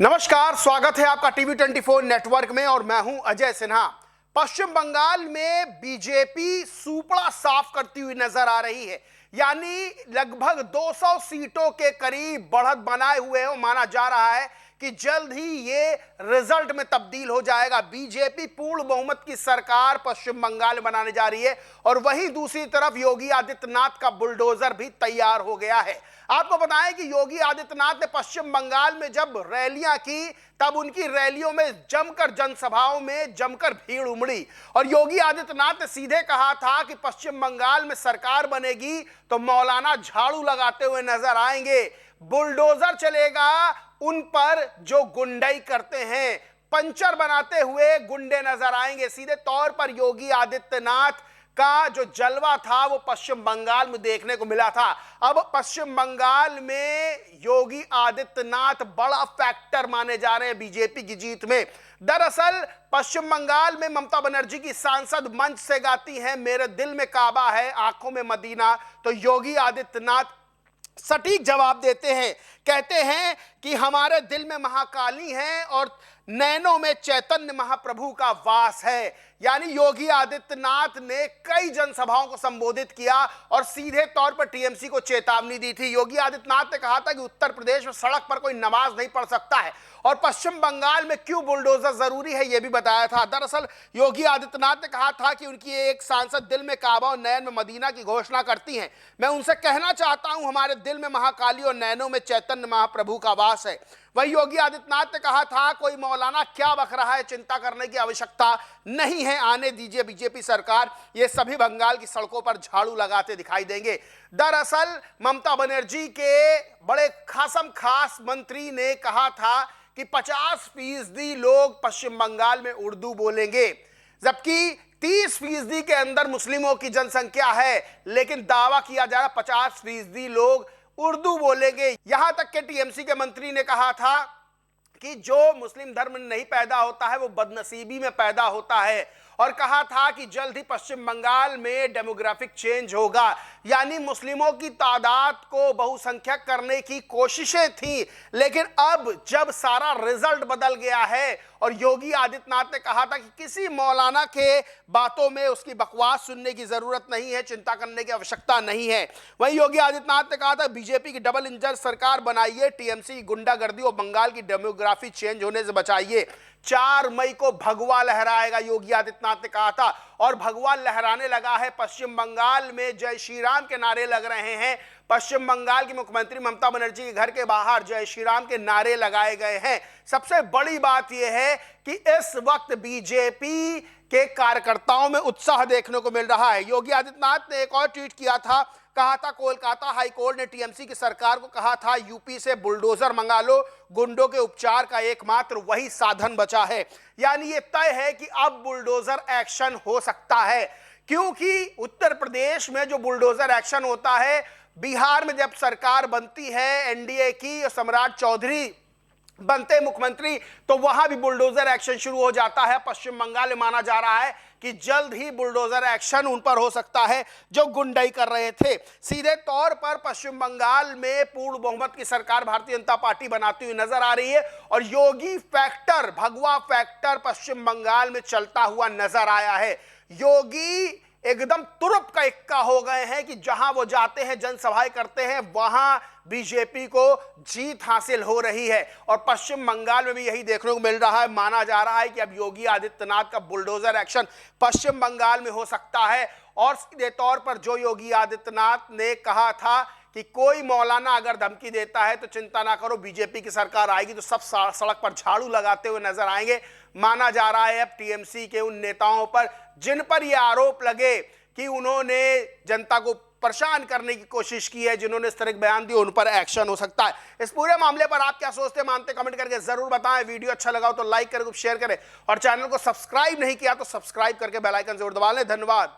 नमस्कार, स्वागत है आपका टीवी 24 नेटवर्क में और मैं हूं अजय सिन्हा। पश्चिम बंगाल में बीजेपी सूपड़ा साफ करती हुई नजर आ रही है, यानी लगभग 200 सीटों के करीब बढ़त बनाए हुए हो। माना जा रहा है कि जल्द ही ये रिजल्ट में तब्दील हो जाएगा। बीजेपी पूर्ण बहुमत की सरकार पश्चिम बंगाल में बनाने जा रही है और वहीं दूसरी तरफ योगी आदित्यनाथ का बुलडोजर भी तैयार हो गया है। आपको बताएं कि योगी आदित्यनाथ ने पश्चिम बंगाल में जब रैलियां की तब उनकी रैलियों में जमकर, जनसभाओं में जमकर भीड़ उमड़ी और योगी आदित्यनाथ ने सीधे कहा था कि पश्चिम बंगाल में सरकार बनेगी तो मौलाना झाड़ू लगाते हुए नजर आएंगे, बुलडोजर चलेगा उन पर जो गुंडाई करते हैं, पंचर बनाते हुए गुंडे नजर आएंगे। सीधे तौर पर योगी आदित्यनाथ का जो जलवा था वो पश्चिम बंगाल में देखने को मिला था। अब पश्चिम बंगाल में योगी आदित्यनाथ बड़ा फैक्टर माने जा रहे हैं बीजेपी की जीत में। दरअसल पश्चिम बंगाल में ममता बनर्जी की सांसद मंच से गाती हैं, मेरे दिल में काबा है, आंखों में मदीना, तो योगी आदित्यनाथ सटीक जवाब देते हैं। कहते हैं कि हमारे दिल में महाकाली है और नैनों में चैतन्य महाप्रभु का वास है। यानी योगी आदित्यनाथ ने कई जनसभाओं को संबोधित किया और सीधे तौर पर टीएमसी को चेतावनी दी थी। योगी आदित्यनाथ ने कहा था कि उत्तर प्रदेश में सड़क पर कोई नमाज नहीं पढ़ सकता है और पश्चिम बंगाल में क्यों बुलडोजर जरूरी है यह भी बताया था। दरअसल योगी आदित्यनाथ ने कहा था कि उनकी एक सांसद दिल में काबा और नैन में मदीना की घोषणा करती हैं। मैं उनसे कहना चाहता हूं हमारे दिल में महाकाली और नैनों में चैतन्य महाप्रभु का वास है। वही योगी आदित्यनाथ ने कहा था कोई मौलाना क्या बक रहा है, चिंता करने की आवश्यकता नहीं है, आने दीजिए बीजेपी सरकार, ये सभी बंगाल की सड़कों पर झाड़ू लगाते दिखाई देंगे। दरअसल ममता बनर्जी के बड़े खास मंत्री ने कहा था कि 50% लोग पश्चिम बंगाल में उर्दू बोलेंगे, जबकि 30% के अंदर मुस्लिमों की जनसंख्या है, लेकिन दावा किया जा रहा 50% लोग उर्दू बोलेंगे। यहां तक के टीएमसी के मंत्री ने कहा था कि जो मुस्लिम धर्म में नहीं पैदा होता है वो बदनसीबी में पैदा होता है और कहा था कि जल्द ही पश्चिम बंगाल में डेमोग्राफिक चेंज होगा, यानी मुस्लिमों की तादाद को बहुसंख्यक करने की कोशिशें थी। लेकिन अब जब सारा रिजल्ट बदल गया है और योगी आदित्यनाथ ने कहा था कि किसी मौलाना के बातों में उसकी बकवास सुनने की जरूरत नहीं है, चिंता करने की आवश्यकता नहीं है। वहीं योगी आदित्यनाथ ने कहा था बीजेपी की डबल इंजन सरकार बनाइए, टीएमसी की गुंडागर्दी और बंगाल की डेमोग्राफी चेंज होने से बचाइए। 4 मई को भगवा लहराएगा, योगी आदित्यनाथ ने कहा था और भगवा लहराने लगा है। पश्चिम बंगाल में जय श्री राम के नारे लग रहे हैं। पश्चिम बंगाल की मुख्यमंत्री ममता बनर्जी के घर के बाहर जय श्री राम के नारे लगाए गए हैं। सबसे बड़ी बात यह है कि इस वक्त बीजेपी के कार्यकर्ताओं में उत्साह देखने को मिल रहा है। योगी आदित्यनाथ ने एक और ट्वीट किया था, कहा था कोलकाता हाईकोर्ट ने टीएमसी की सरकार को कहा था यूपी से बुलडोजर मंगा लो, गुंडों के उपचार का एकमात्र वही साधन बचा है। यानी ये तय है कि अब बुलडोजर एक्शन हो सकता है, क्योंकि उत्तर प्रदेश में जो बुलडोजर एक्शन होता है, बिहार में जब सरकार बनती है एनडीए की, सम्राट चौधरी बनते मुख्यमंत्री, तो वहां भी बुलडोजर एक्शन शुरू हो जाता है। पश्चिम बंगाल में माना जा रहा है कि जल्द ही बुलडोजर एक्शन उन पर हो सकता है जो गुंडाई कर रहे थे। सीधे तौर पर पश्चिम बंगाल में पूर्ण बहुमत की सरकार भारतीय जनता पार्टी बनाती हुई नजर आ रही है और योगी फैक्टर, भगवा फैक्टर पश्चिम बंगाल में चलता हुआ नजर आया है। योगी एकदम तुरुप का इक्का हो गए हैं कि जहां वो जाते हैं, जनसभाएं करते हैं, वहां बीजेपी को जीत हासिल हो रही है और पश्चिम बंगाल में भी यही देखने को मिल रहा है। माना जा रहा है कि अब योगी आदित्यनाथ का बुलडोजर एक्शन पश्चिम बंगाल में हो सकता है और सीधे तौर पर जो योगी आदित्यनाथ ने कहा था कि कोई मौलाना अगर धमकी देता है तो चिंता ना करो, बीजेपी की सरकार आएगी तो सब सड़क पर झाड़ू लगाते हुए नजर आएंगे। माना जा रहा है अब टीएमसी के उन नेताओं पर जिन पर यह आरोप लगे कि उन्होंने जनता को परेशान करने की कोशिश की है, जिन्होंने इस तरह के बयान दिए, उन पर एक्शन हो सकता है। इस पूरे मामले पर आप क्या सोचते मानते, कमेंट करके जरूर बताएं। वीडियो अच्छा लगा हो तो लाइक करें, शेयर करें और चैनल को सब्सक्राइब नहीं किया तो सब्सक्राइब करके बेल आइकन जरूर दबा लें। धन्यवाद।